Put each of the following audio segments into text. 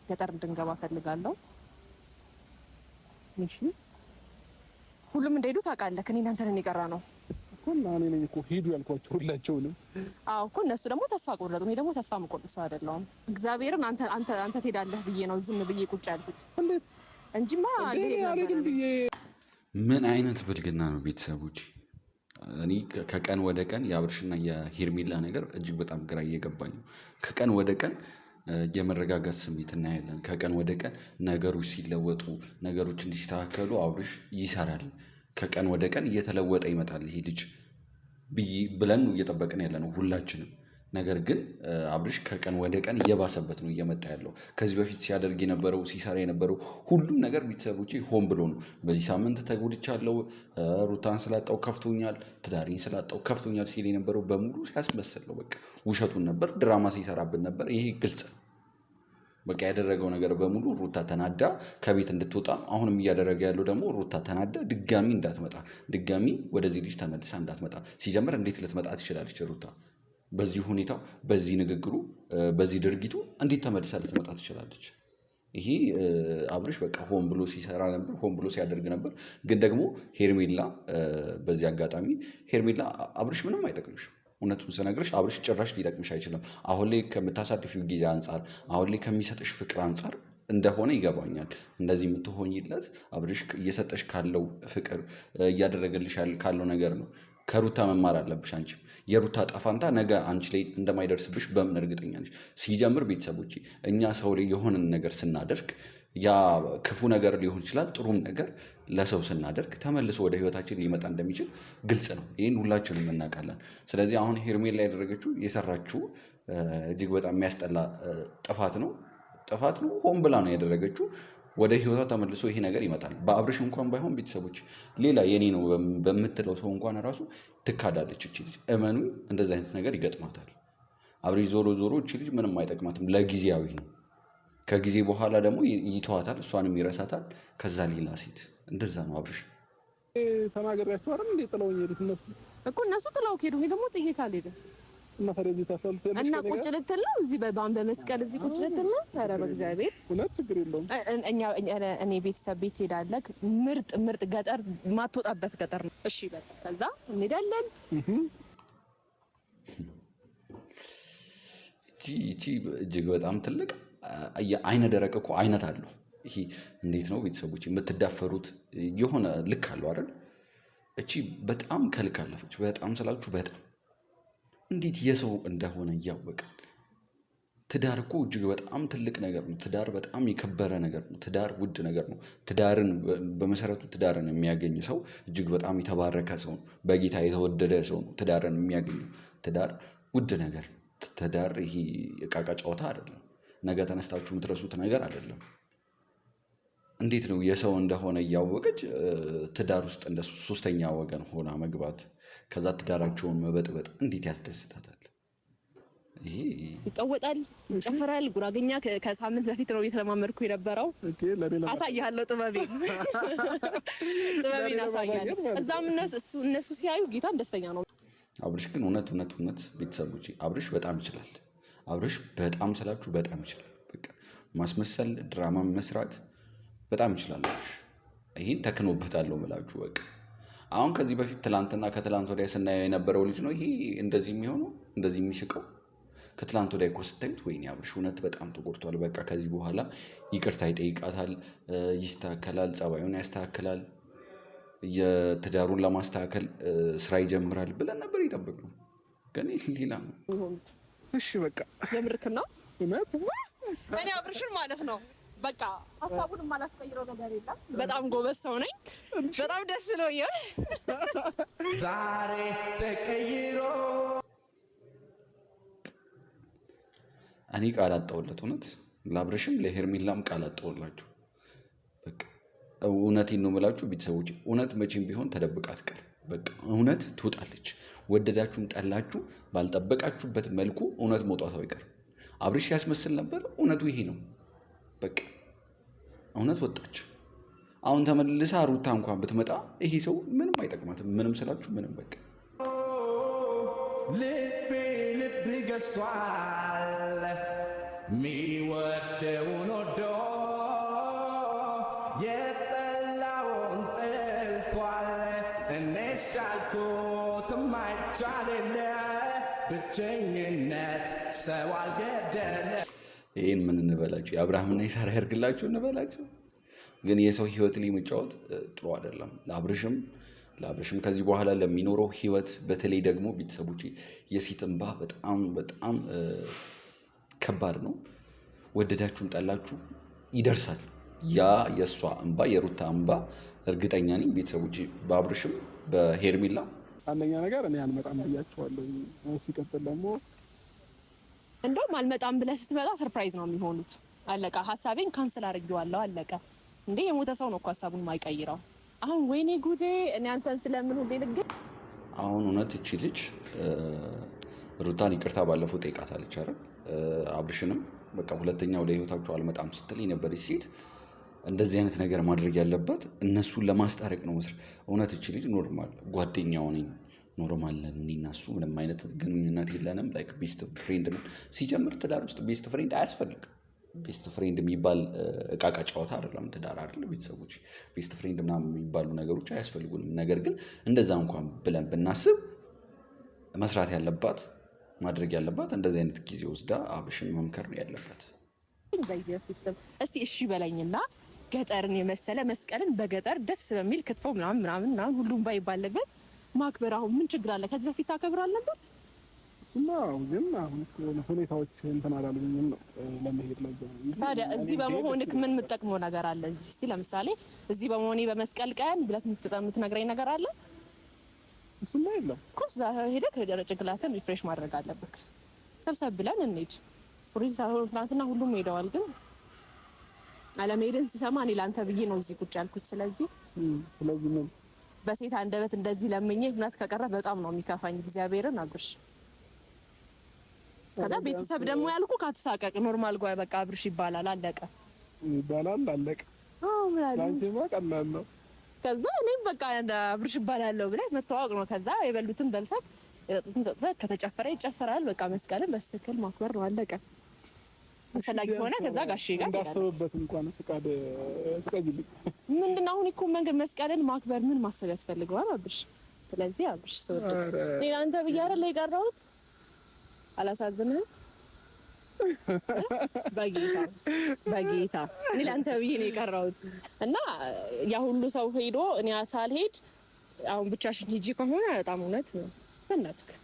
ገጠር እንድንገባ ፈልጋለሁ። እሺ ሁሉም እንደሄዱ ታውቃለህ። እኔ እናንተ ነን የቀራ ነው እኮ እና እኔ ነኝ እኮ ሄዱ ያልኳቸው ሁላቸውንም። አዎ እኮ እነሱ ደግሞ ተስፋ ቆረጡ። እኔ ደግሞ ተስፋ መቆረጥ ሰው አይደለሁም። እግዚአብሔርን አንተ ትሄዳለህ ብዬ ነው ዝም ብዬ ቁጭ ያልኩት እንጂማ አልሄድም ብዬ። ምን አይነት ብልግና ነው ቤተሰቦች? እኔ ከቀን ወደ ቀን የአብርሽና የሄርሜላ ነገር እጅግ በጣም ግራ እየገባኝ ነው። ከቀን ወደ ቀን የመረጋጋት ስሜት እናያለን። ከቀን ወደ ቀን ነገሮች ሲለወጡ፣ ነገሮች እንዲስተካከሉ አብርሽ ይሰራል። ከቀን ወደ ቀን እየተለወጠ ይመጣል ይሄ ልጅ ብለን እየጠበቅን ያለ ነው ሁላችንም። ነገር ግን አብርሽ ከቀን ወደ ቀን እየባሰበት ነው እየመጣ ያለው። ከዚህ በፊት ሲያደርግ የነበረው ሲሰራ የነበረው ሁሉም ነገር ቤተሰቦቼ ሆን ብሎ ነው። በዚህ ሳምንት ተጎድቻለሁ፣ ሩታን ስላጣው ከፍቶኛል፣ ትዳሬን ስላጣው ከፍቶኛል ሲል የነበረው በሙሉ ሲያስመስል ነው። በቃ ውሸቱን ነበር፣ ድራማ ሲሰራብን ነበር። ይሄ ግልጽ ነው። በቃ ያደረገው ነገር በሙሉ ሩታ ተናዳ ከቤት እንድትወጣ፣ አሁንም እያደረገ ያለው ደግሞ ሩታ ተናዳ ድጋሚ እንዳትመጣ፣ ድጋሚ ወደዚህ ልጅ ተመልሳ እንዳትመጣ። ሲጀምር እንዴት ልትመጣ ትችላለች ሩታ? በዚህ ሁኔታው፣ በዚህ ንግግሩ፣ በዚህ ድርጊቱ እንዴት ተመልሳ ልትመጣ ትችላለች? ይሄ አብርሽ በቃ ሆን ብሎ ሲሰራ ነበር፣ ሆን ብሎ ሲያደርግ ነበር። ግን ደግሞ ሄርሜላ፣ በዚህ አጋጣሚ ሄርሜላ አብርሽ ምንም አይጠቅምሽም። እውነቱን ስነግርሽ አብርሽ ጭራሽ ሊጠቅምሽ አይችልም። አሁን ላይ ከምታሳልፊው ጊዜ አንጻር፣ አሁን ላይ ከሚሰጥሽ ፍቅር አንጻር እንደሆነ ይገባኛል። እንደዚህ የምትሆኝለት አብርሽ እየሰጠሽ ካለው ፍቅር፣ እያደረገልሽ ካለው ነገር ነው። ከሩታ መማር አለብሽ። አንቺም የሩታ ጣፋንታ ነገ አንቺ ላይ እንደማይደርስብሽ በምን እርግጠኛ ነሽ? ሲጀምር ቤተሰቦቼ እኛ ሰው ላይ የሆነን ነገር ስናደርግ ያ ክፉ ነገር ሊሆን ይችላል፣ ጥሩም ነገር ለሰው ስናደርግ ተመልሶ ወደ ህይወታችን ሊመጣ እንደሚችል ግልጽ ነው። ይህን ሁላችንም እናውቃለን። ስለዚህ አሁን ሄርሜላ ያደረገችው የሰራችው እጅግ በጣም የሚያስጠላ ጥፋት ነው። ሆን ብላ ነው ያደረገችው። ወደ ህይወቷ ተመልሶ ይሄ ነገር ይመጣል። በአብርሽ እንኳን ባይሆን ቤተሰቦች ሌላ የኔ ነው በምትለው ሰው እንኳን ራሱ ትካዳለች እቺ ልጅ። እመኑ፣ እንደዚህ አይነት ነገር ይገጥማታል። አብርሽ ዞሮ እቺ ልጅ ምንም አይጠቅማትም፣ ለጊዜያዊ ነው። ከጊዜ በኋላ ደግሞ ይተዋታል፣ እሷንም ይረሳታል። ከዛ ሌላ ሴት። እንደዛ ነው አብርሽ። ተናገሪያቸው አይደል እንዴ? ጥለውኝ ሄዱት እነሱ ጥለው ሄዱ። እኔ ደግሞ ጥዬ ካልሄድም እና ፈረጂ ታሳልፍ ያለሽ እና ቁጭ ልትል ነው እዚህ በመስቀል እዚህ ቁጭ ልትል ነው። ኧረ በእግዚአብሔር እውነት ችግር የለውም። እኔ ቤተሰብ ቤት ሄዳለህ። ምርጥ ገጠር ማትወጣበት ገጠር ነው። እሺ በቃ ከዛ እንሄዳለን። እቺ እጅግ በጣም ትልቅ አይነ ደረቅ እኮ አይነት አለው። ይሄ እንዴት ነው ቤተሰቦች የምትዳፈሩት? የሆነ ልክ አለው አይደል? እቺ በጣም ከልክ አለፈች። በጣም ስላችሁ በጣም እንዴት የሰው እንደሆነ እያወቀ። ትዳር እኮ እጅግ በጣም ትልቅ ነገር ነው። ትዳር በጣም የከበረ ነገር ነው። ትዳር ውድ ነገር ነው። ትዳርን በመሰረቱ ትዳርን የሚያገኝ ሰው እጅግ በጣም የተባረከ ሰው ነው። በጌታ የተወደደ ሰው ነው ትዳርን የሚያገኘው። ትዳር ውድ ነገር ነው። ትዳር ይሄ ዕቃ ጨዋታ አይደለም። ነገ ተነስታችሁ የምትረሱት ነገር አይደለም። እንዴት ነው የሰው እንደሆነ እያወቀች ትዳር ውስጥ እንደ ሶስተኛ ወገን ሆና መግባት፣ ከዛ ትዳራቸውን መበጥበጥ እንዴት ያስደስታታል? ይሄ ይቀወጣል፣ ይጨፍራል። ጉራገኛ ከሳምንት በፊት ነው እየተለማመድኩ የነበረው። አሳያለሁ፣ ጥበቤን አሳያለሁ። እዛም እነሱ ሲያዩ ጌታን ደስተኛ ነው። አብርሽ ግን እውነት ቤተሰቦች አብርሽ በጣም ይችላል። አብርሽ በጣም ስላችሁ በጣም ይችላል። በቃ ማስመሰል፣ ድራማ መስራት በጣም ይችላል አብርሽ። ይሄን ተክኖበታለሁ ብላችሁ በቃ አሁን ከዚህ በፊት ትላንትና ከትላንት ወዲያ ስናየው የነበረው ልጅ ነው ይሄ እንደዚህ የሚሆነው እንደዚህ የሚስቀው። ከትላንት ወዲያ እኮ ስታዩት ወይኔ አብርሽ እውነት በጣም ተቆርቷል። በቃ ከዚህ በኋላ ይቅርታ ይጠይቃታል፣ ይስተካከላል፣ ጸባዩን ያስተካክላል፣ የትዳሩን ለማስተካከል ስራ ይጀምራል ብለን ነበር የጠበቅነው። ግን ሌላ ነው። እሺ በቃ የምርክ ነው እኔ አብርሽን ማለት ነው በቃ ሀሳቡን ማላስቀይረው ነገር የለም። በጣም ጎበዝ ሰው ነኝ። በጣም ደስ ብሎኛል ዛሬ ተቀይሮ። እኔ ቃል አጣሁለት እውነት ለአብርሽም ለሄርሜላም ቃል አጣሁላችሁ። በቃ እውነቴን ነው የምላችሁ ቤተሰቦች፣ እውነት መቼም ቢሆን ተደብቃ አትቀር። በቃ እውነት ትወጣለች። ወደዳችሁም ጠላችሁ ባልጠበቃችሁበት መልኩ እውነት መውጣቱ አይቀርም። አብርሽ ያስመስል ነበር፣ እውነቱ ይሄ ነው። በቃ እውነት ወጣች። አሁን ተመልሳ ሩታ እንኳን ብትመጣ ይሄ ሰው ምንም አይጠቅማትም። ምንም ስላችሁ ምንም በቃ ልብ ገዝቷል ሚወደውን ወዶ የጠላውን ጠልቷል። እኔስ ቻልኩት ማይቻል የለ ብቸኝነት ሰው አልገደለ። ይህን ምን እንበላችሁ? የአብርሃምና የሳራ ያርግላችሁ እንበላችሁ። ግን የሰው ህይወት ላይ መጫወት ጥሩ አይደለም። ለአብርሽም ከዚህ በኋላ ለሚኖረው ህይወት በተለይ ደግሞ ቤተሰቦች የሴት እንባ በጣም በጣም ከባድ ነው። ወደዳችሁም ጠላችሁ ይደርሳል። ያ የእሷ እንባ የሩታ እንባ እርግጠኛ ነኝ ቤተሰቦች በአብርሽም በሄርሜላ አንደኛ ነገር እኔ አልመጣም ብያቸዋለሁ። ሲቀጥል ደግሞ እንደውም አልመጣም ብለህ ስትመጣ ሰርፕራይዝ ነው የሚሆኑት። አለቃ ሀሳቤን ካንስል አድርጌዋለሁ። አለቀ እንዴ! የሞተ ሰው ነው እኮ ሀሳቡን የማይቀይረው። አሁን ወይኔ ጉዴ! እኔ አንተን ስለምን ሁሌ ልግ አሁን እውነት እቺ ልጅ ሩታን ይቅርታ ባለፈው ጠይቃታለች አይደል? አብርሽንም በቃ ሁለተኛ ወደ ህይወታቸው አልመጣም ስትል የነበረች ሴት እንደዚህ አይነት ነገር ማድረግ ያለባት እነሱን ለማስታረቅ ነው መስራት። እውነት እቺ ልጅ ኖርማል ጓደኛው ነኝ ኖርማል ነን እኔና እሱ ምንም አይነት ግንኙነት የለንም። ላይክ ቤስት ፍሬንድ ነን። ሲጀምር ትዳር ውስጥ ቤስት ፍሬንድ አያስፈልግም። ቤስት ፍሬንድ የሚባል እቃቃ ጨዋታ አይደለም ትዳር አይደል? ቤተሰቦች ቤስት ፍሬንድ ምናምን የሚባሉ ነገሮች አያስፈልጉንም። ነገር ግን እንደዛ እንኳን ብለን ብናስብ መስራት ያለባት ማድረግ ያለባት እንደዚህ አይነት ጊዜ ወስዳ አብርሽን መምከር ነው ያለባት። በኢየሱስ ስም እስቲ እሺ በለኝና ገጠርን የመሰለ መስቀልን በገጠር ደስ በሚል ክትፎ ምናምን ሁሉም ባይ ባለበት ማክበር አሁን ምን ችግር አለ? ከዚህ በፊት ታከብራለህ ነበር። እሱማ ግን አሁን ሁኔታዎች እንትን አላሉኝም ነው ለመሄድ ነው። ታዲያ እዚህ በመሆንክ ምን የምጠቅመው ነገር አለ? እዚህ እስቲ ለምሳሌ እዚህ በመሆኔ በመስቀል ቀን ብለት የምትነግረኝ ነገር አለ? እሱማ የለም እኮ እዛ ሄደህ ጭንቅላትን ሪፍሬሽ ማድረግ አለብህ። ሰብሰብ ብለን እንሂድ። ትናንትና ሁሉም ሄደዋል፣ ግን አለመሄድን ስሰማ እኔ ለአንተ ብዬ ነው እዚህ ቁጭ ያልኩት። ስለዚህ ምን በሴት አንደበት እንደዚህ ለምኜ እውነት ከቀረ በጣም ነው የሚከፋኝ። እግዚአብሔርን አብርሽ ከዛ ቤተሰብ ደግሞ ያልኩ ካትሳቀቅ ኖርማል ጓይ በቃ አብርሽ ይባላል አለቀ። አዎ ላንቺማ ቀላል ነው። ከዛ እኔም በቃ አብርሽ ይባላለሁ ብለህ መተዋወቅ ነው። ከዛ የበሉትን በልተህ የጠጡትን ጠጥተህ ከተጨፈረ ይጨፈራል። በቃ መስቀልን በስትክክል ማክበር ነው አለቀ። አስፈላጊ ሆነ ከዛ ጋሼ ጋር እንዳሰበበት እንኳን ፍቃድልኝ። ምንድነው አሁን እኮ መንገድ መስቀልን ማክበር ምን ማሰብ ያስፈልገዋል አብርሽ? ስለዚህ አብርሽ ሰውት ሌላ አንተ ብያረ ላይ ቀረውት አላሳዝንህም? በጌታ እኔ ለአንተ ብዬ ነው የቀረሁት እና ያ ሁሉ ሰው ሄዶ እኔ ሳልሄድ አሁን ብቻሽን ሂጂ ከሆነ በጣም እውነት ነው። በእናትህ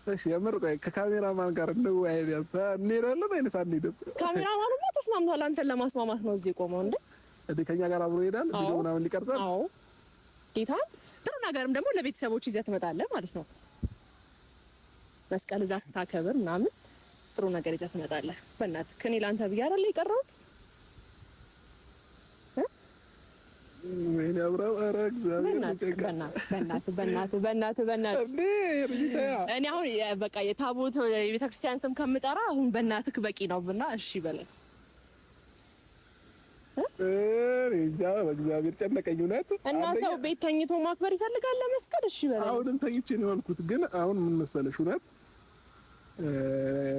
እሺ፣ የምር ቆይ ከካሜራማን ጋር ነው አይደል? እንሄዳለን አይነት አንሄድም? ካሜራማኑማ ተስማምቷል። አንተን ለማስማማት ነው እዚህ ቆመው እንደ ከኛ ጋር አብሮ ይሄዳል። ቪዲዮ ምናምን ሊቀርጻል። አዎ ጌታ ጥሩ ነገርም ደግሞ ለቤተሰቦች ይዘህ ትመጣለህ ማለት ነው። መስቀል እዛ ስታከብር ምናምን ጥሩ ነገር ይዘህ ትመጣለህ። በእናትህ ከኔ ላንተ ብዬ አይደል የቀረሁት? ወይኔ አብራው አረግ በእናትህ እኔ አሁን በቃ የታቦት የቤተክርስቲያን ስም ከምጠራ አሁን በእናትህ በቂ ነው ብና እሺ በለኝ። በእግዚአብሔር ጨነቀኝ እውነት። እና ሰው ቤት ተኝቶ ማክበር ይፈልጋል ለመስቀል። እሺ በለኝ። አሁንም ተኝቼ ነው ያልኩት። ግን አሁን ምን መሰለሽ እውነት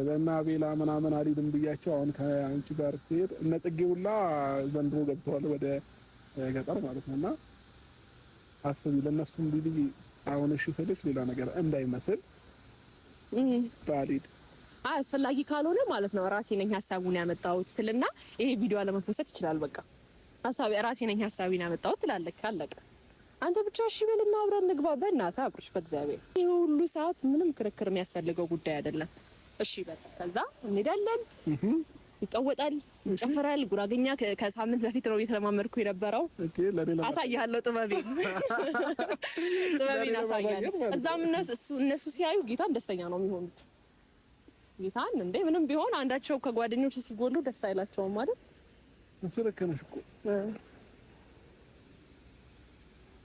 ለና ቤላ ምናምን አልሄድም ብያቸው አሁን ከአንቺ ጋር ሲሄድ እነ ጽጌ ሁላ ዘንድሮ ገብተዋል ወደ ገጠር ማለት ነውና አስቢ ለነሱም ቢልይ አሁን እሺ ስልሽ ሌላ ነገር እንዳይመስል ባሊድ አስፈላጊ ካልሆነ ማለት ነው ራሴ ነኝ ሐሳቡን ያመጣሁት ትልና ይሄ ቪዲዮ አለመፖስት ይችላል። በቃ ሐሳቤ ራሴ ነኝ ሐሳቤን ያመጣሁት ትላለህ። አለቀ። አንተ ብቻ እሺ በልና አብረን እንግባ። በእናትህ አብርሽ በእግዚአብሔር ይሄ ሁሉ ሰዓት ምንም ክርክር የሚያስፈልገው ጉዳይ አይደለም። እሺ በቃ ከዛ እንሄዳለን። ይቀወጣል፣ ይጨፈራል። ጉራገኛ ከሳምንት በፊት ነው እየተለማመድኩ የነበረው። አሳያለሁ ጥበቤን አሳያለሁ። እዛም እነሱ ሲያዩ ጌታን ደስተኛ ነው የሚሆኑት። ጌታን እንዴ ምንም ቢሆን አንዳቸው ከጓደኞች ሲጎሉ ደስ አይላቸውም ማለት እሱ ልክ ነሽ እኮ።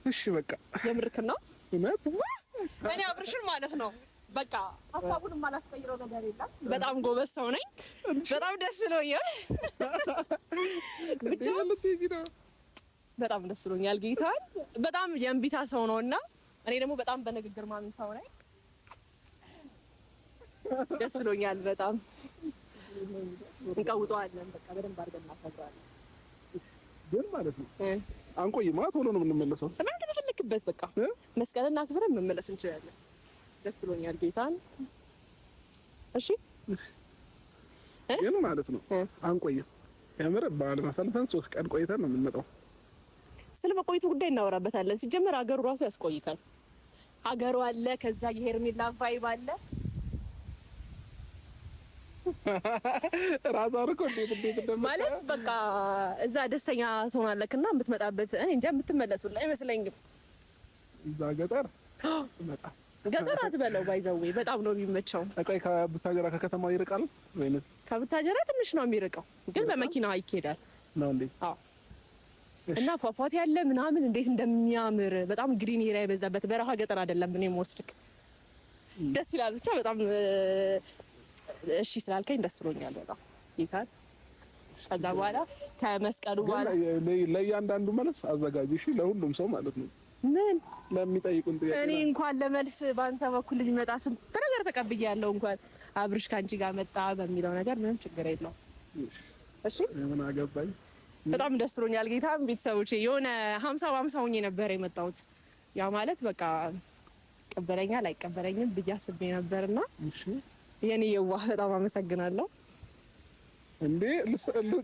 እሺ በቃ የምርክ ነው እኔ አብርሽን ማለት ነው በቃ ሀሳቡን ማላስቀይረው ነገር የለም። በጣም ጎበዝ ሰው ነኝ። በጣም ደስ ብሎኛል። ብቻ በጣም ደስ ብሎኛል። ጌታን በጣም የእምቢታ ሰው ነውና እኔ ደግሞ በጣም በንግግር ማምን ሰው ነኝ። ደስ ብሎኛል በጣም እንቀውጠዋለን። በቃ በደንብ አድርገን እናፈራለን። ግን ማለት ነው አንቆይማ፣ ቶሎ ነው የምንመለሰው። እናንተ በፈለክበት በቃ መስቀልና አክብረን መመለስ እንችላለን። ደስ ብሎኛል ጌታን። እሺ ግን ማለት ነው አንቆይም። የምር በዓል ማሳለፈን 3 ቀን ቆይተን ነው የምንመጣው። ስለ መቆየቱ ጉዳይ እናወራበታለን። ሲጀመር ሀገሩ ራሱ ያስቆይካል። ሀገሩ አለ፣ ከዛ የሄርሜላ ቫይብ አለ። ራዛር እኮ እንዴት ማለት በቃ እዛ ደስተኛ ትሆናለህና የምትመጣበት እኔ እንጃ የምትመለሱላ አይመስለኝም። እዛ ገጠር መጣ ገጠር አትበለው ባይዘዌ በጣም ነው የሚመቸው። አቃይ ከቡታጀራ ከከተማው ይርቃል ወይንስ? ከቡታጀራ ትንሽ ነው የሚርቀው፣ ግን በመኪና ይኬዳል ነው እንዴ? አዎ። እና ፏፏቴ ያለ ምናምን እንዴት እንደሚያምር በጣም ግሪን ኤሪያ የበዛበት በረሃ ገጠር አይደለም። እኔ የምወስድክ ደስ ይላል። ብቻ በጣም እሺ ስላልከኝ ደስ ብሎኛል በጣም ይካል። ከዛ በኋላ ከመስቀሉ በኋላ ለእያንዳንዱ መልስ አዘጋጅ እሺ፣ ለሁሉም ሰው ማለት ነው። ምን ለሚጠይቁን ጥያቄ እኔ እንኳን ለመልስ ባንተ በኩል ሊመጣ ስንት ነገር ተቀብያለሁ። እንኳን አብርሽ ካንቺ ጋር መጣ በሚለው ነገር ምንም ችግር የለውም። እሺ ምን አገባኝ። በጣም ደስ ብሎኛል ጌታ። ቤተሰቦቼ የሆነ 50 ሆኜ ነበር የመጣሁት። ያ ማለት በቃ ቀበለኛል አይቀበለኝም ብዬ አስቤ ነበርና እሺ የኔ የዋህ በጣም አመሰግናለሁ። እንዴ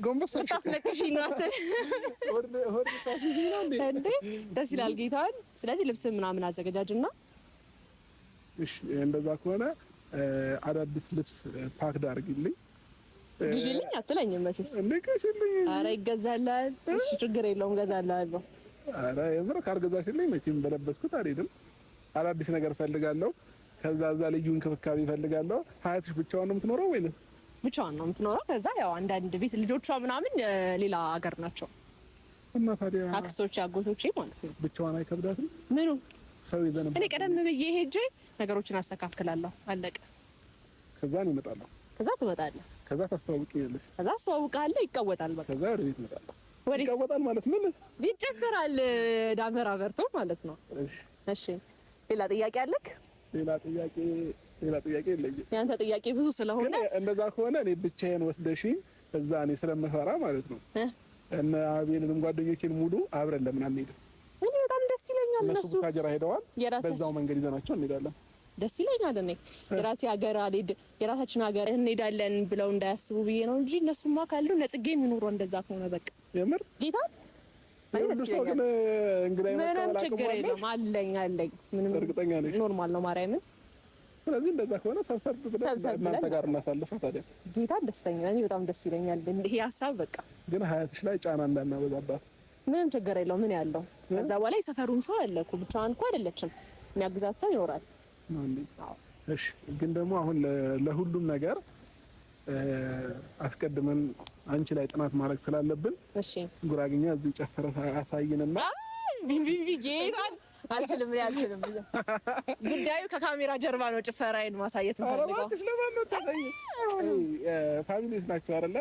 ጎንበስ ታስለቅሽኝ ነው አትል እንዴ? ደስ ይላል ጌታን። ስለዚህ ልብስ ምናምን አዘገጃጅና እሺ እንደዛ ከሆነ አዳዲስ ልብስ ፓክ አድርጊልኝ። ግዢልኝ አትለኝም መቼስ? እንዴ ግዢልኝ። ኧረ ይገዛላል። እሺ ችግር የለውም እገዛላለሁ። ኧረ የምር ካልገዛሽልኝ መቼም በለበስኩት አልሄድም። አዳዲስ ነገር ፈልጋለሁ። ከዛ ልዩ እንክብካቤ ፈልጋለሁ። ሀያትሽ ብቻዋን ነው የምትኖረው ወይስ? ብቻዋን ነው የምትኖረው። ከዛ ያው አንዳንድ ቤት ልጆቿ ምናምን ሌላ ሀገር ናቸው እና ታዲያ አክስቶቼ አጎቶቼ ማለት ነው። ብቻዋን አይከብዳትም? ምኑ ሰው ይዘን እኔ ቀደም ብዬ ሄጄ ነገሮችን አስተካክላለሁ። አለቀ። ከዛ ነው እመጣለሁ። ከዛ ትመጣለህ። ከዛ ታስተዋውቂኛለሽ። ከዛ አስተዋውቃለሁ። ይቀወጣል። በቃ ከዛ ወደ ቤት እመጣለሁ። ይቀወጣል ማለት ምን? ይጨፈራል። ዳመራ በርቶ ማለት ነው። እሺ ሌላ ጥያቄ አለክ? ሌላ ጥያቄ የለኝም። ያንተ ጥያቄ ብዙ ስለሆነ እንደዛ ከሆነ እኔ ብቻዬን ወስደሽኝ እዛ እኔ ስለምፈራ ማለት ነው እና አቤልንም ጓደኞቼን ሙሉ አብረን ለምን አንሄድም? እኔ በጣም ደስ ይለኛል። እነሱ ታጀራ ሄደዋል። በዛው መንገድ ይዘናቸው እንሄዳለን። ደስ ይለኛል። እኔ የራሴ ሀገር አልሄድ የራሳችን ሀገር እንሄዳለን ብለው እንዳያስቡ ብዬ ነው እንጂ እነሱማ ካሉ ለጽጌ የሚኖረው እንደዛ ከሆነ በቃ የምር ጌታ አይደል? ሰው ግን እንግዳ ምንም ችግር የለም። አለኝ ምንም እርግጠኛ ነኝ። ኖርማል ነው ማርያምን። ስለዚህ እንደዛ ከሆነ ሰብሰብ ብለን እናንተ ጋር እናሳልፈው። ታዲያ ጌታ ደስተኛ ነኝ። በጣም ደስ ይለኛል ይሄ ሀሳብ። በቃ ግን ሀያትሽ ላይ ጫና እንዳናበዛባት። ምንም ችግር የለው። ምን ያለው ከዛ በኋላ የሰፈሩም ሰው አለ እኮ ብቻዋን እኮ አይደለችም። የሚያግዛት ሰው ይኖራል። እሺ ግን ደግሞ አሁን ለሁሉም ነገር አስቀድመን አንቺ ላይ ጥናት ማድረግ ስላለብን እሺ ጉራግኛ እዚህ ጨፈረ አሳይንና ቢቢቢ ጌታን አልችልም ጉዳዩ ከካሜራ ጀርባ ነው። ጭፈራዬን ማሳየት ፈልገው ፋሚሊስ ናቸው አይደለ?